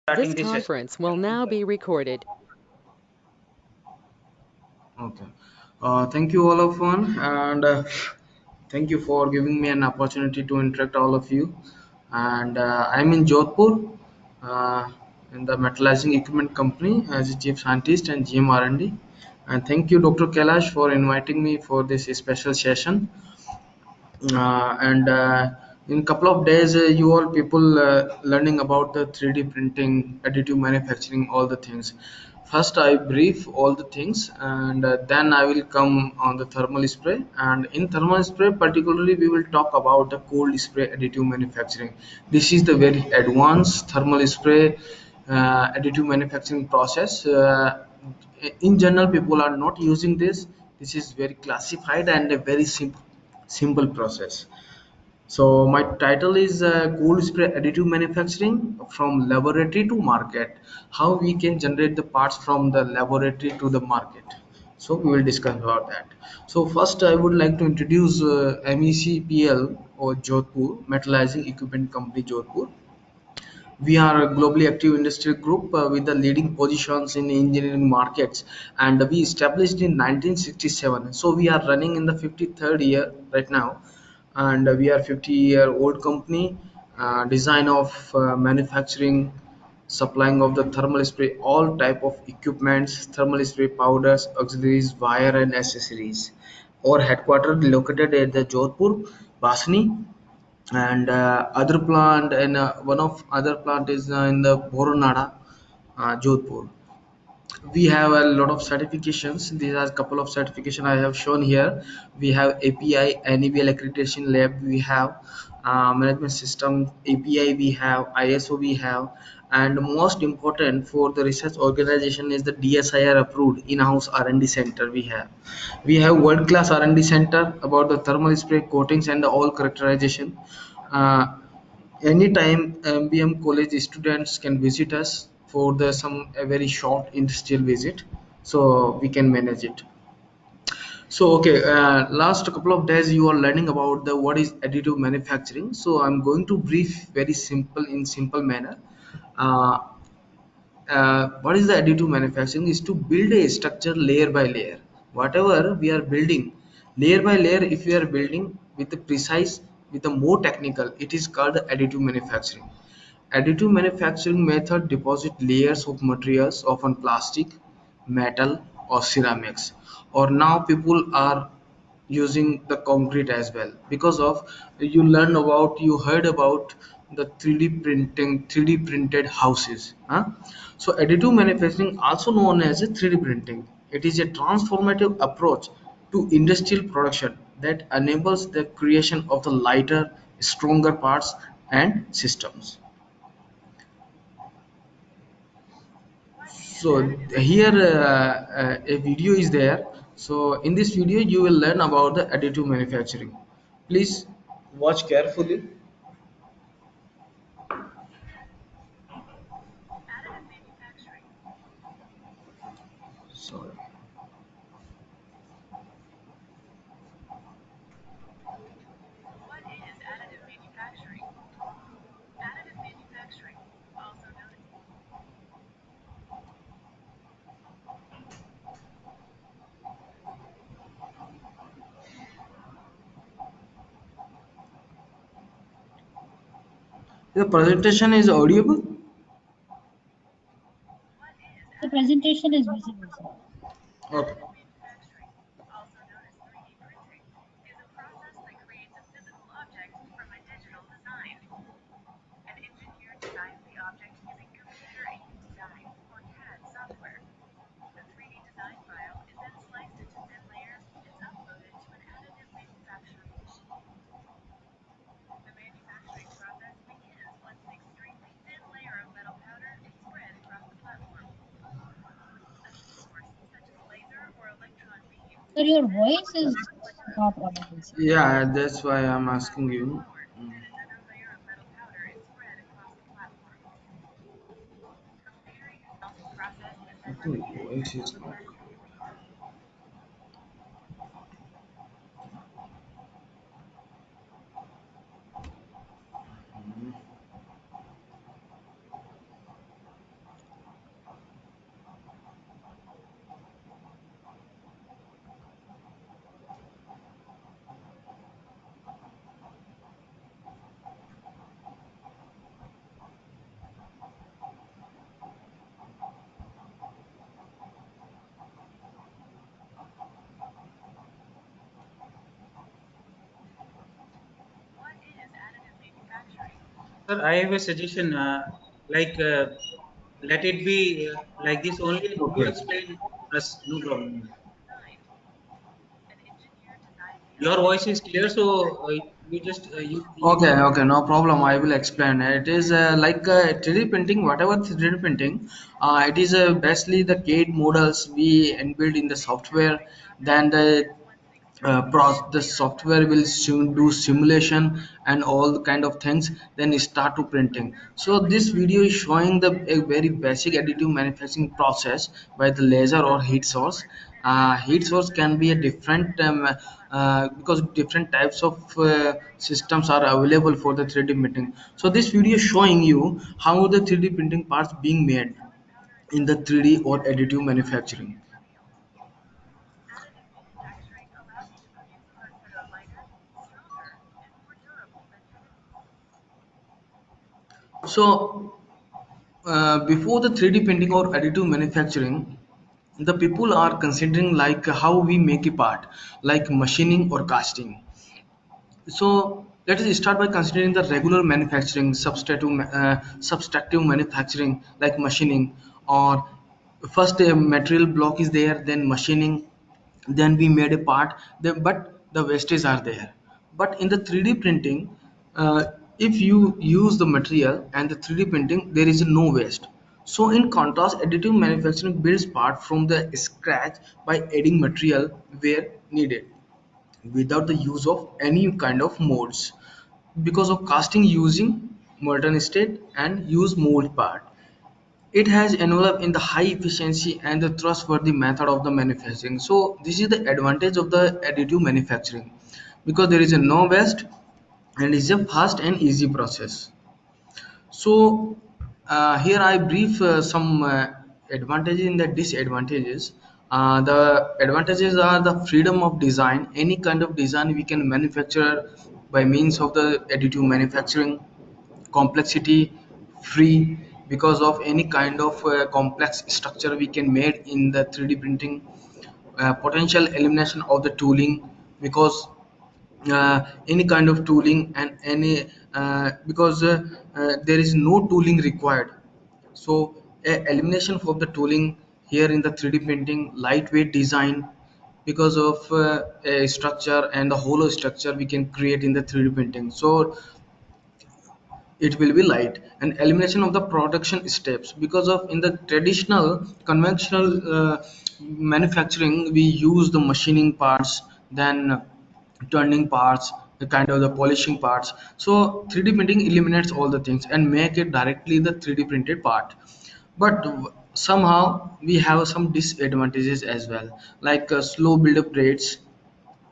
This Starting this session. conference will now be recorded. Okay. Thank you all of one, and thank you for giving me an opportunity to interact all of you. And I'm in Jodhpur, uh, in the metallizing equipment company as a chief scientist and GM R&D. And thank you, Dr. Kailash, for inviting me for this special session. And In couple of days, you all people learning about the 3D printing, additive manufacturing, all the things. First I brief all the things, and then I will come on the thermal spray. And in thermal spray particularly, we will talk about the cold spray additive manufacturing. This is the very advanced thermal spray additive manufacturing process. In general, people are not using this. This is very classified and a very simple process. So my title is cold spray additive manufacturing from laboratory to market. How we can generate the parts from the laboratory to the market. So we will discuss about that. So first I would like to introduce MECPL or Jodhpur Metallizing Equipment Company Jodhpur. We are a globally active industrial group with the leading positions in engineering markets, and we established in 1967. So we are running in the 53rd year right now, and we are 50-year-old company. Design of manufacturing, supplying of the thermal spray, all type of equipments, thermal spray powders, auxiliaries, wire and accessories. Our headquarters located at the Jodhpur, Basni, and other plant, and one of other plant is in the Boronada, Jodhpur. We have a lot of certifications. These are a couple of certification I have shown here. We have API NABL accreditation lab, we have management system API, we have ISO, we have, and most important for the research organization is the DSIR approved in-house R&D center. We have world class R&D center about the thermal spray coatings and the all characterization. uh, Anytime MBM college students can visit us for the some a very short industrial visit, so we can manage it. So okay, last couple of days you are learning about the what is additive manufacturing. So I'm going to brief very simple in simple manner. uh, what is the additive manufacturing is to build a structure layer by layer. Whatever we are building layer by layer, if we are building with the precise, with the more technical, it is called additive manufacturing. Additive manufacturing method deposit layers of materials, often plastic, metal or ceramics, or now people are using the concrete as well, because of you heard about the 3D printing, 3D printed houses, huh? So additive manufacturing, also known as a 3D printing, it is a transformative approach to industrial production that enables the creation of the lighter, stronger parts and systems. So here a video is there. So in this video you will learn about the additive manufacturing. Please watch carefully. Sorry. The presentation is audible. The presentation is visible, sir. Okay. Sir, your voice is not audible, sir. Yeah, that's why I'm asking you. I think voice is not. Sir, I have a suggestion. Like, let it be like this only. You Okay. explain us, no problem. Your voice is clear, so you just you Okay, okay, no problem. I will explain. It is like 3D printing, whatever 3D printing, it is basically the CAD models we inbuilt in the software. Then the software will soon do simulation and all the kind of things. Then start to printing. So this video is showing the a very basic additive manufacturing process by the laser or heat source. Heat source can be a different because different types of systems are available for the 3D printing. So this video is showing you how the 3D printing parts being made in the 3D or additive manufacturing. So before the 3D printing or additive manufacturing, the people are considering like how we make a part, like machining or casting. So let us start by considering the regular manufacturing, subtractive manufacturing like machining, or first a material block is there, then machining, then we made a part, but the wastage are there. But in the 3D printing, uh, if you use the material and the 3D printing, there is no waste. So in contrast, additive manufacturing builds part from the scratch by adding material where needed without the use of any kind of molds, because of casting using molten state and use mold part. It has enveloped in the high efficiency and the trustworthy method of the manufacturing. So this is the advantage of the additive manufacturing, because there is a no waste and it's a fast and easy process. So here I brief some advantages and the disadvantages. The advantages are the freedom of design. Any kind of design we can manufacture by means of the additive manufacturing. Complexity free, because of any kind of complex structure we can made in the 3D printing. Potential elimination of the tooling, because any kind of tooling and any because there is no tooling required. So elimination of the tooling here in the 3D printing. Lightweight design, because of a structure and the hollow structure we can create in the 3D printing, so it will be light. And elimination of the production steps, because of in the traditional conventional manufacturing we use the machining parts, then turning parts, the kind of the polishing parts. So 3D printing eliminates all the things and make it directly the 3D printed part. But somehow we have some disadvantages as well, like slow build-up rates,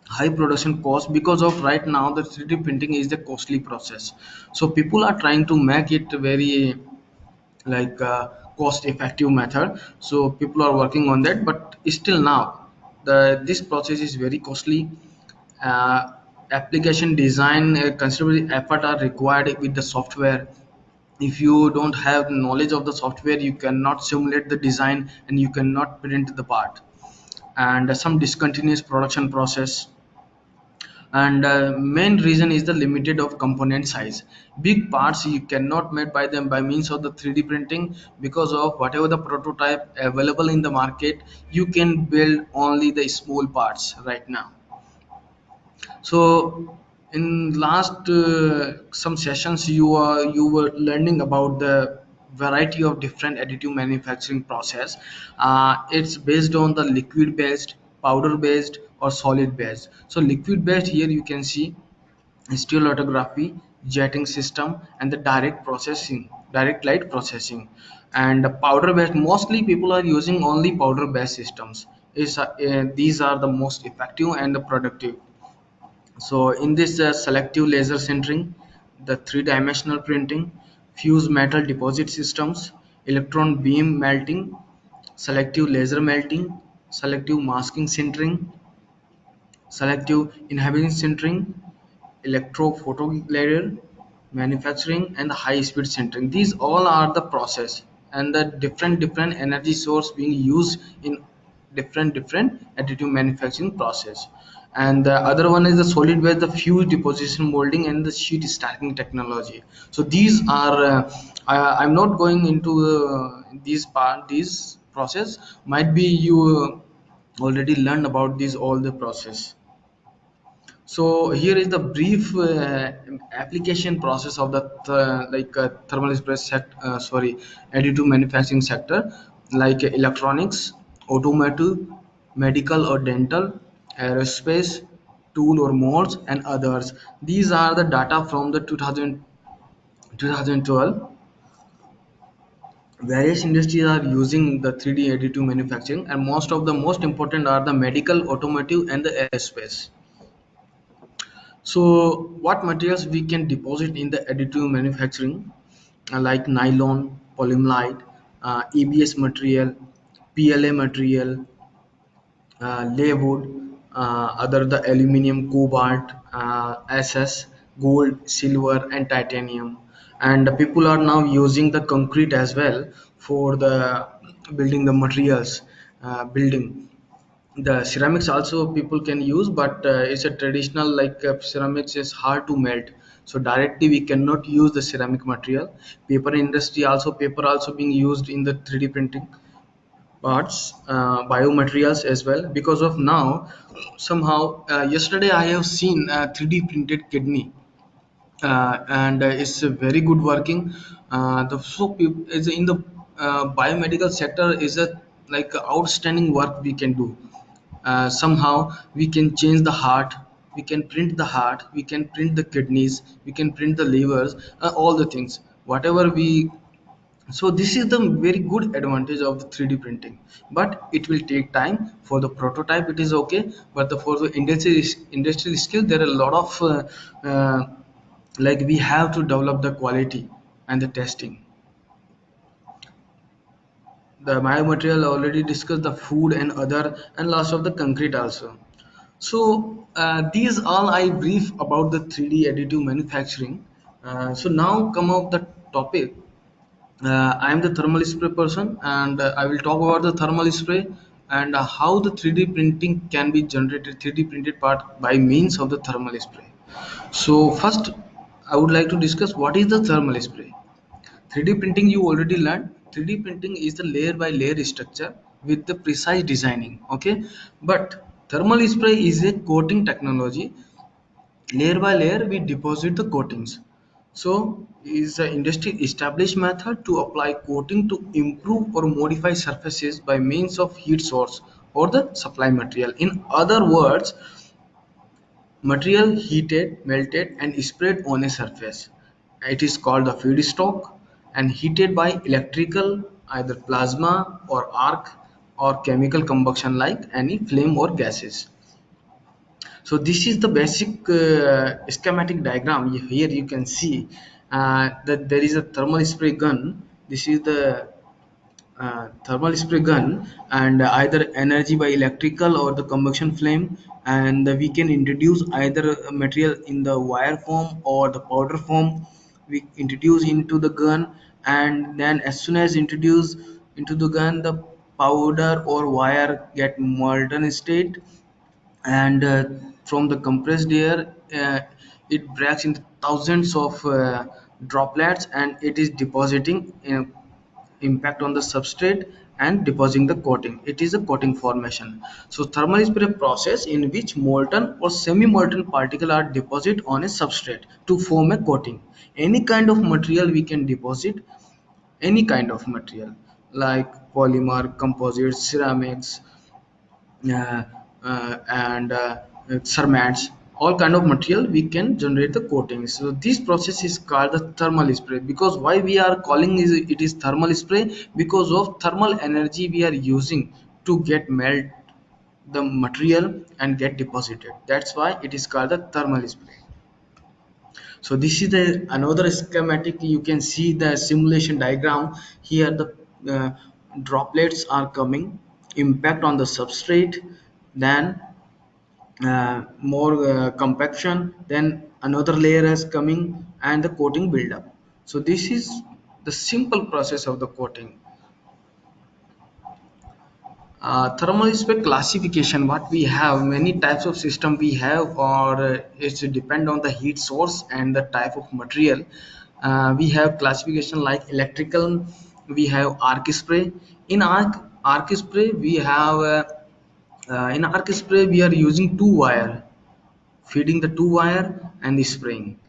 high production cost, because of right now the 3D printing is the costly process. So people are trying to make it very like cost effective method. So people are working on that, but still now the this process is very costly. uh, Application design, considerable effort are required with the software. If you don't have knowledge of the software, you cannot simulate the design and you cannot print the part. And some discontinuous production process. And main reason is the limited of component size. Big parts you cannot make by them by means of the 3D printing, because of whatever the prototype available in the market, you can build only the small parts right now. So in last some sessions you were learning about the variety of different additive manufacturing process. It's based on the liquid based, powder based, or solid based. So liquid based, here you can see stereolithography, jetting system, and the direct light processing. And powder based, mostly people are using only powder based systems. These are the most effective and the productive. So in this selective laser sintering, the three-dimensional printing, fused metal deposit systems, electron beam melting, selective laser melting, selective masking sintering, selective inhibition sintering, electrophotolayer manufacturing, and the high-speed sintering. These all are the process and the different energy source being used in different additive manufacturing process. and the other one is the solid waste, the fuse deposition molding, and the sheet stacking technology. So these are I'm not going into these process. Might be you already learned about these all the process. So here is the brief application process of the thermal express sorry, additive manufacturing sector, like electronics, automotive, medical or dental, aerospace, tool or molds, and others. These are the data from the 2012. Various industries are using the 3D additive manufacturing, and most important are the medical, automotive, and the aerospace. So, what materials we can deposit in the additive manufacturing, like nylon, polyamide, ABS material, PLA material, laywood, other the aluminum, cobalt, SS, gold, silver, and titanium. And the people are now using the concrete as well for the building the materials, building the ceramics also people can use, but it's a traditional, like ceramics is hard to melt, so directly we cannot use the ceramic material. Paper also being used in the 3D printing parts, biomaterials as well, because of now somehow yesterday I have seen a 3D printed kidney, and it's very good working. The so is in the biomedical sector is a like outstanding work we can do. Somehow we can change the heart, we can print the heart, we can print the kidneys, we can print the livers, all the things whatever we. So this is the very good advantage of the 3D printing, but it will take time. For the prototype it is okay, but for the industrial skill there are a lot of like we have to develop the quality and the testing. The biomaterial already discussed, the food and other, and last of the concrete also. So these all I brief about the 3D additive manufacturing. So now come up the topic. I am the thermal spray person, and I will talk about the thermal spray and how the 3D printing can be generated, 3D printed part by means of the thermal spray. So first, I would like to discuss what is the thermal spray. 3D printing you already learned. 3D printing is the layer by layer structure with the precise designing. Okay, but thermal spray is a coating technology. Layer by layer we deposit the coatings. So is the industry established method to apply coating to improve or modify surfaces by means of heat source or the supply material. In other words, material heated, melted, and sprayed on a surface. It is called the feedstock, and heated by electrical, either plasma or arc, or chemical combustion like any flame or gases. So this is the basic schematic diagram. Here you can see that there is a thermal spray gun. This is the thermal spray gun, and either energy by electrical or the combustion flame, and we can introduce either material in the wire form or the powder form. We introduce into the gun, and then as soon as introduce into the gun, the powder or wire get molten state, and from the compressed air it breaks into thousands of droplets, and it is depositing impact on the substrate and depositing the coating. It is a coating formation. So thermal spray process in which molten or semi-molten particle are deposited on a substrate to form a coating. Any kind of material we can deposit, any kind of material like polymer, composites, ceramics, uh, and cermats, all kind of material we can generate the coatings. So this process is called the thermal spray. Because why we are calling it is thermal spray, because of thermal energy we are using to get melt the material and get deposited. That's why it is called the thermal spray. So this is the another schematic. You can see the simulation diagram. Here the uh, droplets are coming, impact on the substrate, then more compaction, then another layer is coming, and the coating buildup. So this is the simple process of the coating. Thermal spray classification, what we have, many types of system we have, or it's depend on the heat source and the type of material. We have classification like electrical, we have arc spray. In arc spray we have in arc spray we are using two wire, feeding the two wire and the spraying,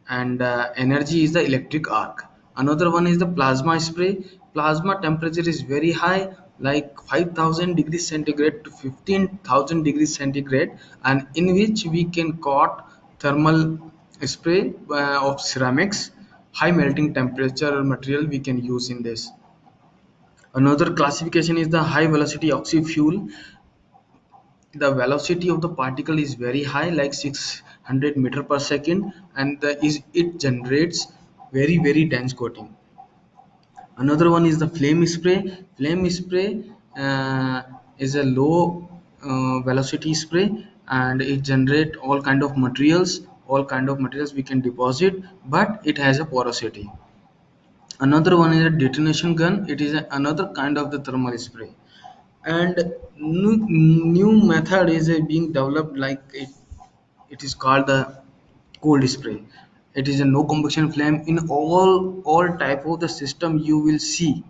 and energy is the electric arc. Another one is the plasma spray. Plasma temperature is very high, like 5000 degrees centigrade to 15000 degrees centigrade, and in which we can caught thermal spray of ceramics. High melting temperature material we can use in this. Another classification is the high velocity oxy fuel. The velocity of the particle is very high, like 600 meter per second, and it generates very dense coating. Another one is the flame spray. Flame spray is a low velocity spray, and it generate all kind of materials we can deposit, but it has a porosity. Another one is a detonation gun. It is another kind of the thermal spray. And new method is being developed, like it is called the cold spray. It is a no combustion flame. In all type of the system you will see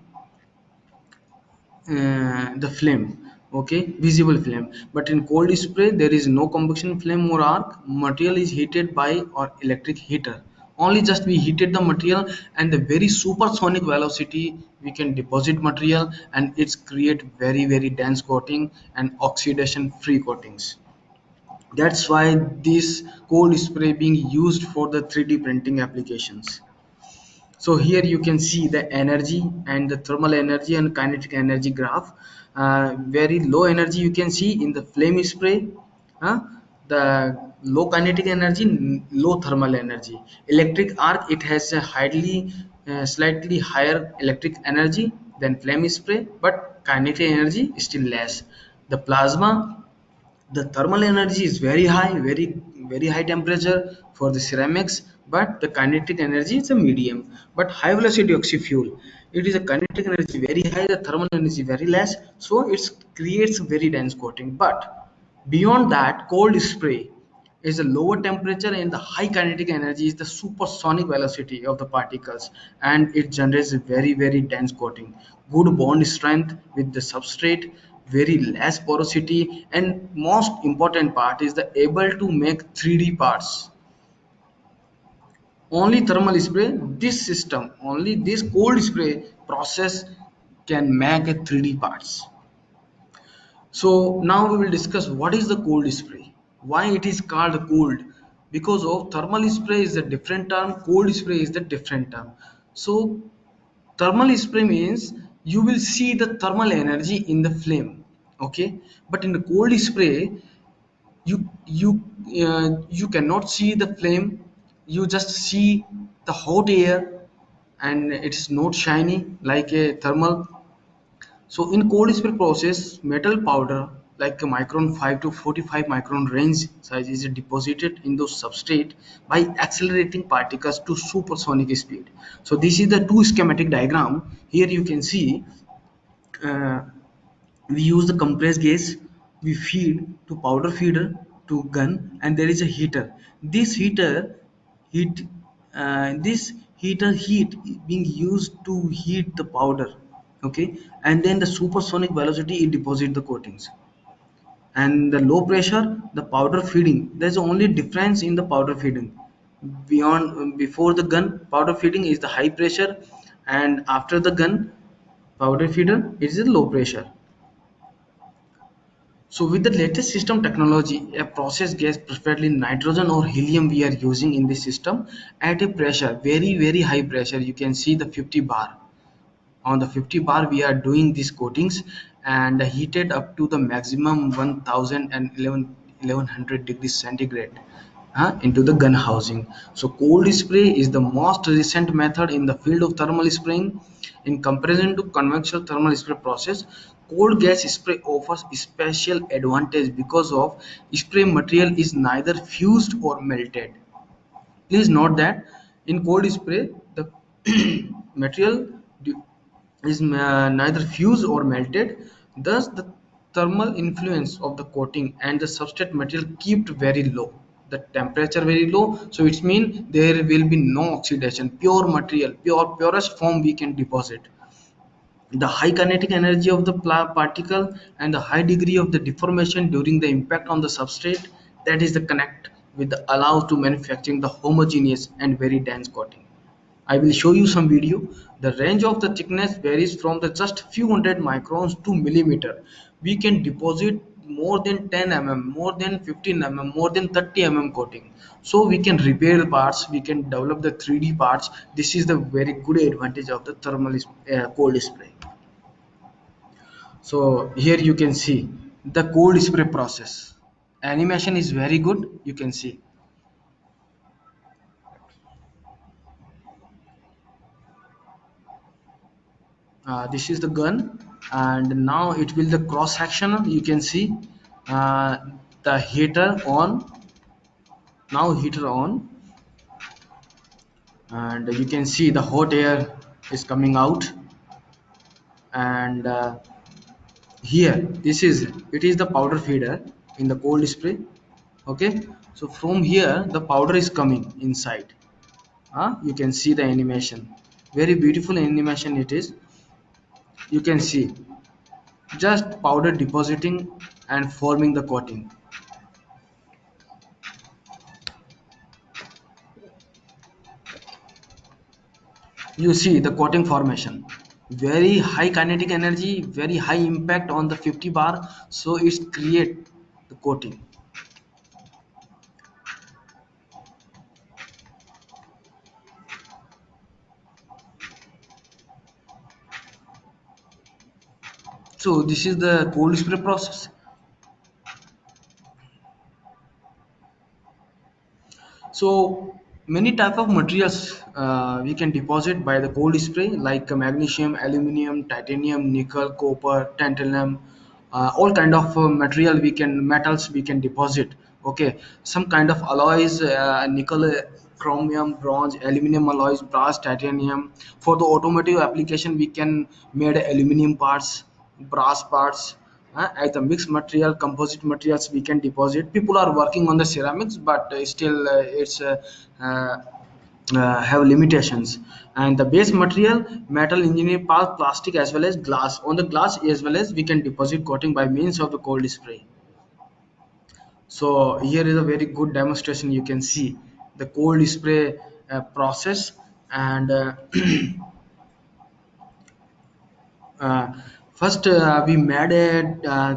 the flame, okay, visible flame. But in cold spray there is no combustion flame or arc. Material is heated by or electric heater. Only just we heated the material, and the very supersonic velocity we can deposit material, and it's create very dense coating and oxidation free coatings. That's why this cold spray being used for the 3D printing applications. So here you can see the energy and the thermal energy and kinetic energy graph. Very low energy you can see in the flame spray, uh, the low kinetic energy, low thermal energy. Electric arc, it has a slightly higher electric energy than flame spray, but kinetic energy is still less. The plasma, the thermal energy is very high, very high temperature for the ceramics, but the kinetic energy is a medium. But high velocity oxy fuel, it is a kinetic energy very high, the thermal energy very less, so it creates very dense coating. But beyond that, cold spray is a lower temperature, and the high kinetic energy is the supersonic velocity of the particles, and it generates a very dense coating. Good bond strength with the substrate, very less porosity, and most important part is the able to make 3D parts. Only thermal spray, this system, only this cold spray process can make a 3D parts. So now we will discuss what is the cold spray, why it is called cold. Because of thermal spray is a different term, cold spray is the different term. So thermal spray means you will see the thermal energy in the flame, okay, but in the cold spray you cannot see the flame, you just see the hot air, and it's not shiny like a thermal. So in cold spray process, metal powder like a micron 5 to 45 micron range size is deposited in those substrate by accelerating particles to supersonic speed. So this is the two schematic diagram. Here you can see uh, we use the compressed gas, we feed to powder feeder to gun, and there is a heater. This heat this heater heat being used to heat the powder, okay, and then the supersonic velocity it deposit the coatings. And the low pressure, the powder feeding, there's only difference in the powder feeding. Before the gun, powder feeding is the high pressure, and after the gun, powder feeder, it is a low pressure. So with the latest system technology, a process gas, preferably nitrogen or helium, we are using in this system at a pressure, very high pressure. You can see the 50 bar. On the 50 bar, we are doing these coatings and heated up to the maximum 1000 and 1100 degrees centigrade into the gun housing. So cold spray is the most recent method in the field of thermal spraying. In comparison to conventional thermal spray process, cold gas spray offers special advantage because of spray material is neither fused or melted. Please note that in cold spray, the material is neither fused or melted. Thus, the thermal influence of the coating and the substrate material kept very low. The temperature very low, so it means there will be no oxidation. Pure material, purest form we can deposit. The high kinetic energy of the particle and the high degree of the deformation during the impact on the substrate, that is the connect with the allows to manufacturing the homogeneous and very dense coating. I will show you some video. The range of the thickness varies from the just few hundred microns to millimeter. We can deposit more than 10 mm, more than 15 mm, more than 30 mm coating. So we can repair the parts, we can develop the 3D parts. This is the very good advantage of the thermal cold spray. So here you can see the cold spray process. Animation is very good. You can see this is the gun, and now it will the cross section. You can see uh, the heater on. Now heater on, and you can see the hot air is coming out. And here this is it is the powder feeder in the cold spray. Okay, so from here the powder is coming inside. You can see the animation, very beautiful animation it is. You can see just powder depositing and forming the coating. You see the coating formation, very high kinetic energy, very high impact on the 50 bar, so it's create the coating. So this is the cold spray process. So many type of materials we can deposit by the cold spray, like magnesium, aluminum, titanium, nickel, copper, tantalum, all kind of material we can metals we can deposit. Okay, some kind of alloys, nickel, chromium, bronze, aluminum alloys, brass, titanium. For the automotive application, we can made aluminum parts, brass parts. As the mixed material, composite materials we can deposit. People are working on the ceramics, but still it's uh, have limitations. And the base material, metal, engineered parts, plastic, as well as glass. On the glass as well as we can deposit coating by means of the cold spray. So here is a very good demonstration. You can see the cold spray process. And uh, first we made a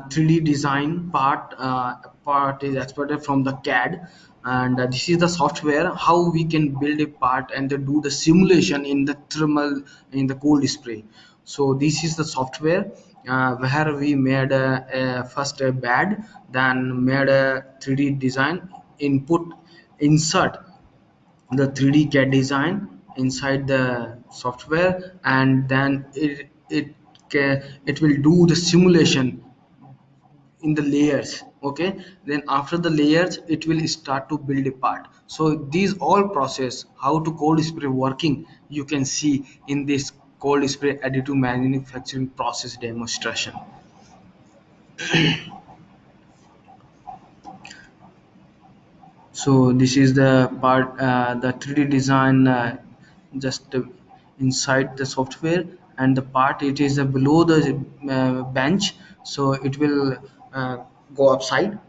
3D design part. Part is exported from the CAD, and this is the software how we can build a part and do the simulation in the thermal in the cold spray. So this is the software where we made first a bed, then made a 3D design, input, insert the 3D CAD design inside the software, and then it will do the simulation in the layers. Okay, then after the layers it will start to build a part. So these all process how to cold spray working, you can see in this cold spray additive manufacturing process demonstration. So this is the part, the 3D design, just inside the software, and the part it is below the bench, so it will go upside.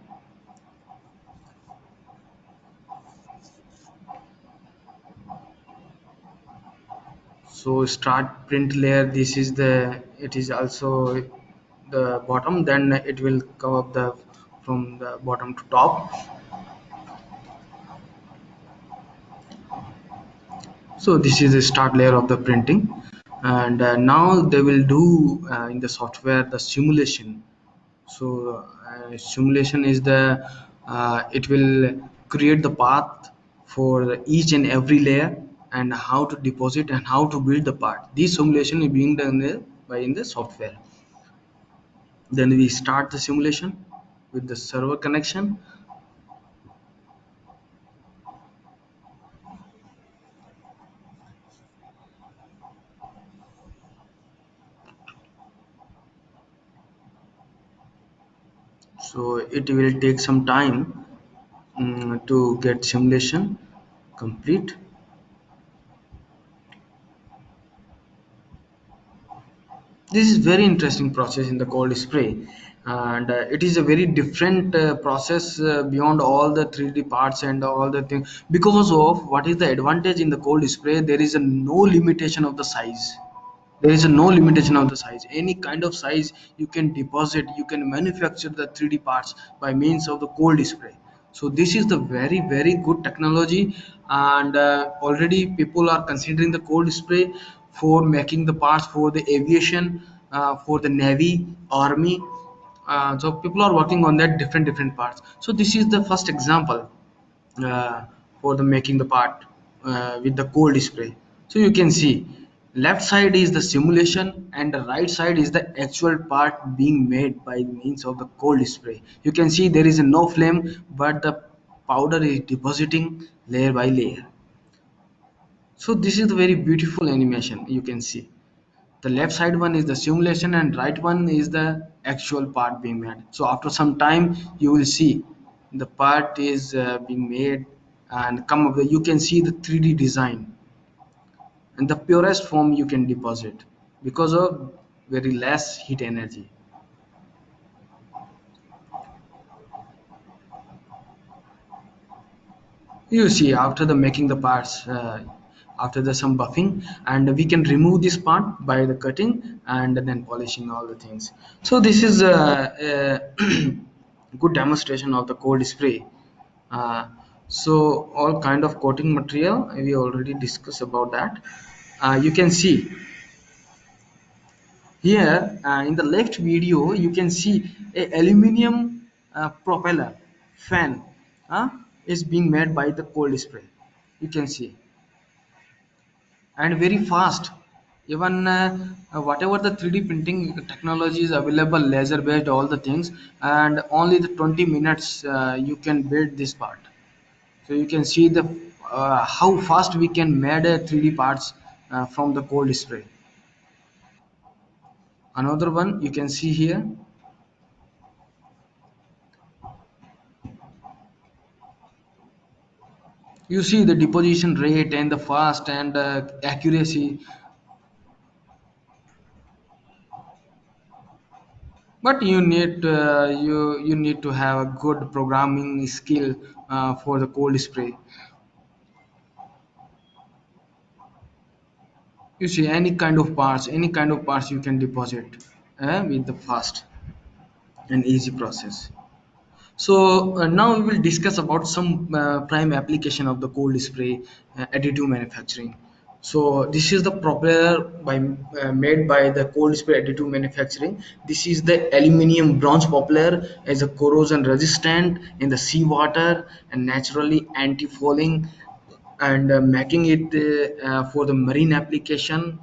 So start print layer, this is the, it is also the bottom, then it will come up the from the bottom to top. So this is the start layer of the printing, and now they will do in the software the simulation. So simulation is the it will create the path for each and every layer, and how to deposit and how to build the part. This simulation is being done by in the software. Then we start the simulation with the server connection. So it will take some time to get simulation complete. This is very interesting process in the cold spray, and it is a very different process beyond all the 3D parts and all the things. Because of what is the advantage in the cold spray, there is a no limitation of the size. There is a no limitation of the size. Any kind of size you can deposit, you can manufacture the 3D parts by means of the cold spray. So this is the very good technology, and already people are considering the cold spray for making the parts for the aviation, for the navy, army. So people are working on that different parts. So this is the first example uh, for the making the part with the cold spray. So you can see left side is the simulation and the right side is the actual part being made by means of the cold spray. You can see there is no flame, but the powder is depositing layer by layer. So this is the very beautiful animation. You can see the left side one is the simulation and right one is the actual part being made. So after some time you will see the part is being made and come up you can see the 3D design and the purest form you can deposit because of very less heat energy. You see after the making the parts, after the some buffing, and we can remove this part by the cutting and then polishing all the things. So this is a good demonstration of the cold spray. uh, so all kind of coating material we already discussed about that. You can see here in the left video you can see a aluminum propeller fan uh, is being made by the cold spray. You can see and very fast. Even whatever the 3D printing technology is available, laser based all the things, and only the 20 minutes you can build this part. So you can see the how fast we can made 3D parts from the cold spray. Another one you can see here. You see the deposition rate and the fast and accuracy, but you need to have a good programming skill for the cold spray. You see any kind of parts you can deposit with the fast and easy process. So now we will discuss about some prime application of the cold spray additive manufacturing. So this is the propeller made by the cold spray additive manufacturing. This is the aluminum bronze propeller as a corrosion resistant in the seawater and naturally anti-fouling, and making it for the marine application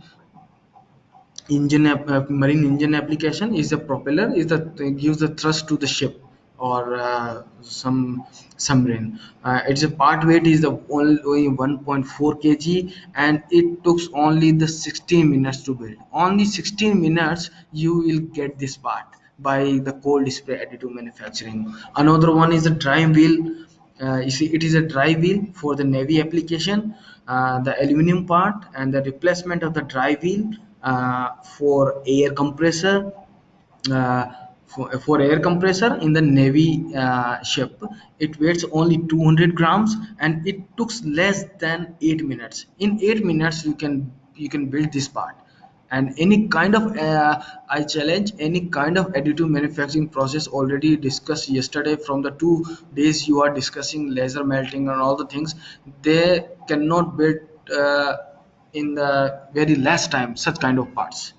marine engine application. Is the propeller is the gives the thrust to the ship or some submarine. Its a part weight is the only 1.4 kg, and it took only the 16 minutes to build. Only 16 minutes you will get this part by the cold spray additive manufacturing. Another one is the dry wheel. You see it is a dry wheel for the navy application. The aluminum part and the replacement of the dry wheel for air compressor, uh, for air compressor in the navy ship. It weighs only 200 grams and it took less than 8 minutes. In 8 minutes you can build this part. And any kind of I challenge any kind of additive manufacturing process already discussed yesterday. From the 2 days you are discussing laser melting and all the things, they cannot build in the very less time such kind of parts.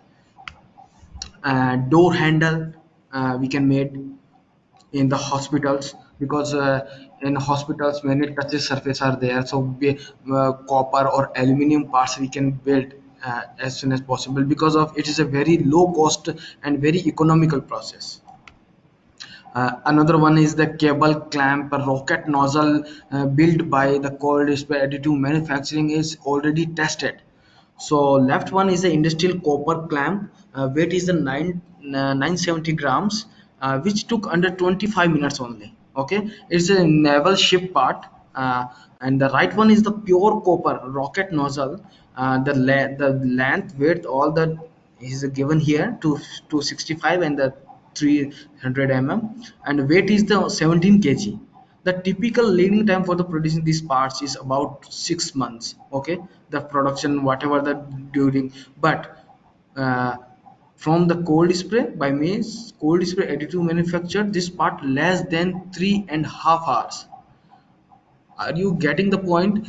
Door handle we can make in the hospitals, because in hospitals when it touches surface are there, so copper or aluminum parts we can build as soon as possible, because of it is a very low cost and very economical process. Another one is the cable clamp rocket nozzle built by the cold spray additive manufacturing is already tested. So left one is the industrial copper clamp. Weight is the 970 grams, which took under 25 minutes only. Okay, it's a naval ship part. And the right one is the pure copper rocket nozzle. The length, width, all that is given here to 265 and the 300 and weight is the 17 kg. The typical leading time for the producing these parts is about 6 months. Okay, the production whatever the during, but uh, from the cold spray by means cold spray additive manufacture this part less than 3.5 hours. Are you getting the point?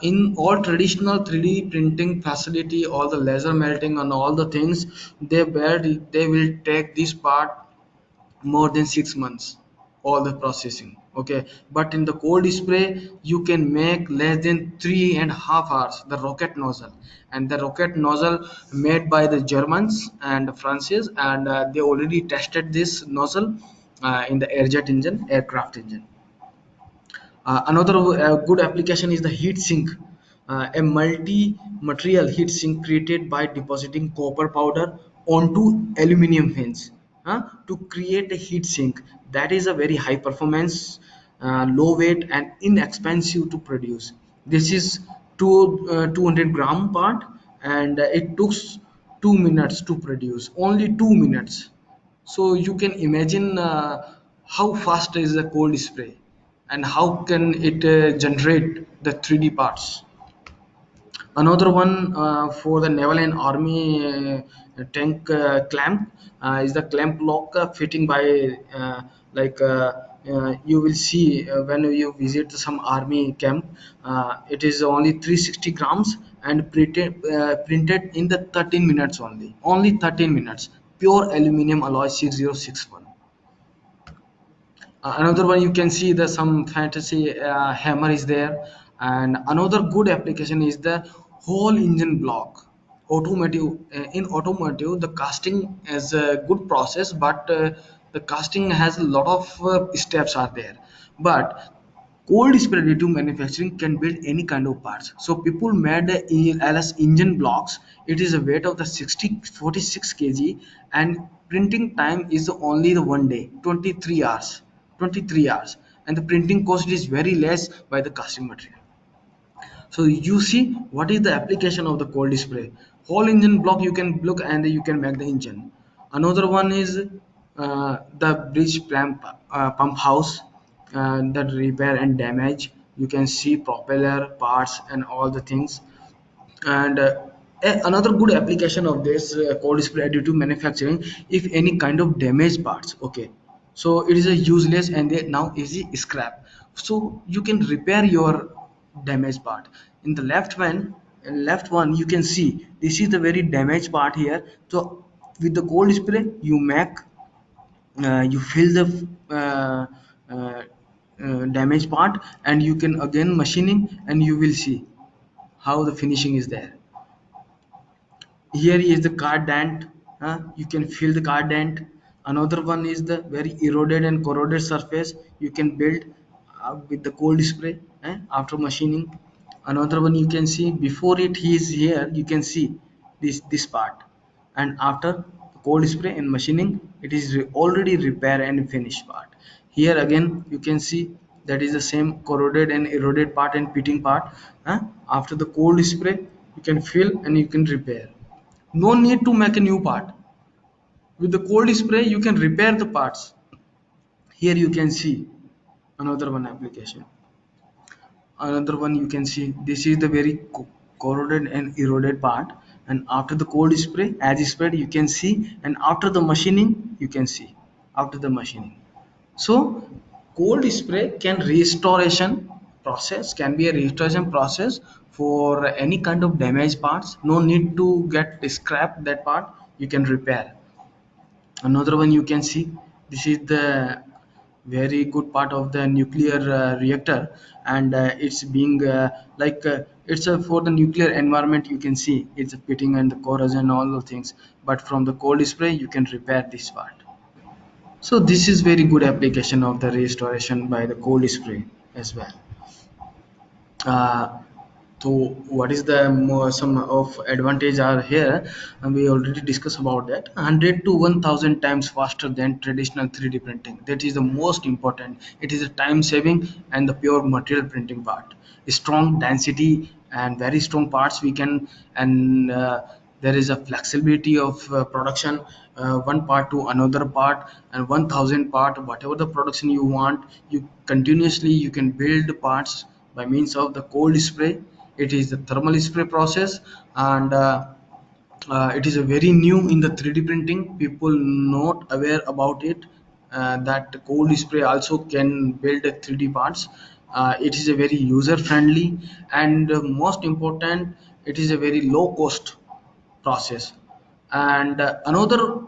In all traditional 3D printing facility, all the laser melting and all the things, they will take this part more than 6 months, all the processing. Okay, but in the cold spray you can make less than 3.5 hours. The rocket nozzle, and the rocket nozzle made by the Germans and Francis, and they already tested this nozzle in the airjet engine, aircraft engine. Another good application is the heat sink, a multi-material heat sink created by depositing copper powder onto aluminum fins to create a heat sink that is a very high performance, low weight and inexpensive to produce. This is 200-gram part, and it took 2 minutes to produce, only 2 minutes. So you can imagine how fast is the cold spray and how can it generate the 3D parts. Another one for the naval and army tank clamp is the clamp lock fitting by you will see when you visit some army camp. It is only 360 grams and printed in the 13 minutes only 13 minutes, pure aluminum alloy 6061. Another one you can see the some fantasy hammer is there. And another good application is the whole engine block automotive. In automotive the casting is a good process, but the casting has a lot of steps are there. But cold spray additive manufacturing can build any kind of parts. So people made the LS engine blocks. It is a weight of the 46 kg, and printing time is only the 1 day, 23 hours. 23 hours, and the printing cost is very less by the casting material. So you see what is the application of the cold spray. Whole engine block you can look and you can make the engine. Another one is the bridge pump house, that repair and damage. You can see propeller parts and all the things. And another good application of this cold spray additive manufacturing, if any kind of damaged parts, okay, so it is a useless and they now easy scrap, so you can repair your damaged part. In the left one you can see this is the very damaged part here. So with the cold spray you make you fill the damaged part, and you can again machining and you will see how the finishing is there. Here is the car dent. You can feel the car dent. Another one is the very eroded and corroded surface you can build with the cold spray after machining. Another one you can see before it he is here, you can see this part, and after cold spray and machining it is already repair and finished part. Here again you can see that is the same corroded and eroded part and pitting part. After the cold spray you can fill and you can repair. No need to make a new part. With the cold spray you can repair the parts. Here you can see another one application. Another one you can see this is the very corroded and eroded part, and after the cold spray as spread you can see, and after the machining you can see after the machining. So cold spray can be a restoration process for any kind of damaged parts. No need to get scrap that part, you can repair. Another one you can see this is the very good part of the nuclear reactor, and it's being it's for the nuclear environment. You can see it's a pitting and the corrosion and all those things, but from the cold spray you can repair this part. So this is very good application of the restoration by the cold spray as well. uh, So what is the more some of advantage are here, and we already discussed about that. 100 to 1000 times faster than traditional 3D printing. That is the most important. It is a time saving and the pure material printing part. Strong density and very strong parts we can, and there is a flexibility of production, one part to another part, and 1000 part whatever the production you want, you continuously you can build parts by means of the cold spray. It is the thermal spray process, and it is a very new in the 3D printing. People not aware about it, that cold spray also can build a 3D parts. It is a very user friendly, and most important, it is a very low cost process. And another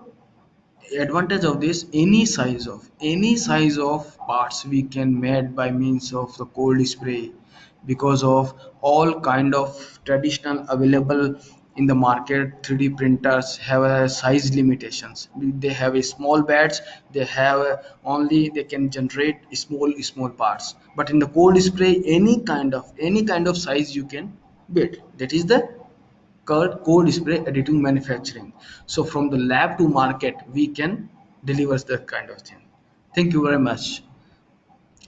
advantage of this, any size of parts we can made by means of the cold spray, because of all kind of traditional available in the market. 3D printers have a size limitations. They have a small batch, they have only they can generate small parts, but in the cold spray any kind of size you can build. That is the code spray additive manufacturing. So from the lab to market we can deliver that kind of thing. Thank you very much.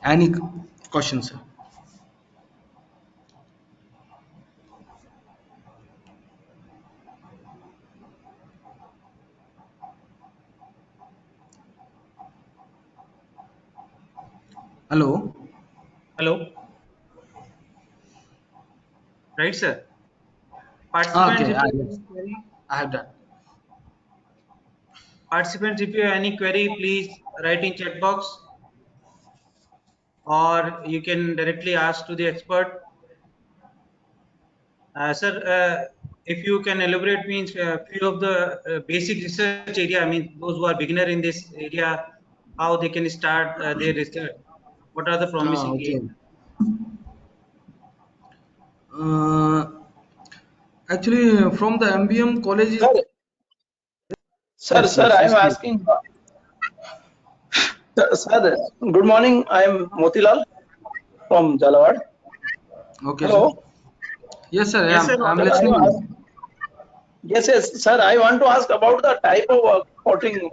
Any questions, sir? Hello. Hello, right, sir? Participants, Okay, if you have yes, any query, I have done. participants, if you have any query, please write in chat box, or you can directly ask to the expert. Sir, if you can elaborate means few of the basic research area, I mean those who are beginner in this area, how they can start their research. What are the promising Okay. areas? uh, Actually, from the MBM college. Sir, Yes, sir, yes, I yes, am please. asking, sir, good morning. I am Motilal from Jalawad. Okay, sir. Hello, Yes, sir, Yes, sir. I'm sir, I listening am you. ask, yes, sir, I want to ask about the type of coating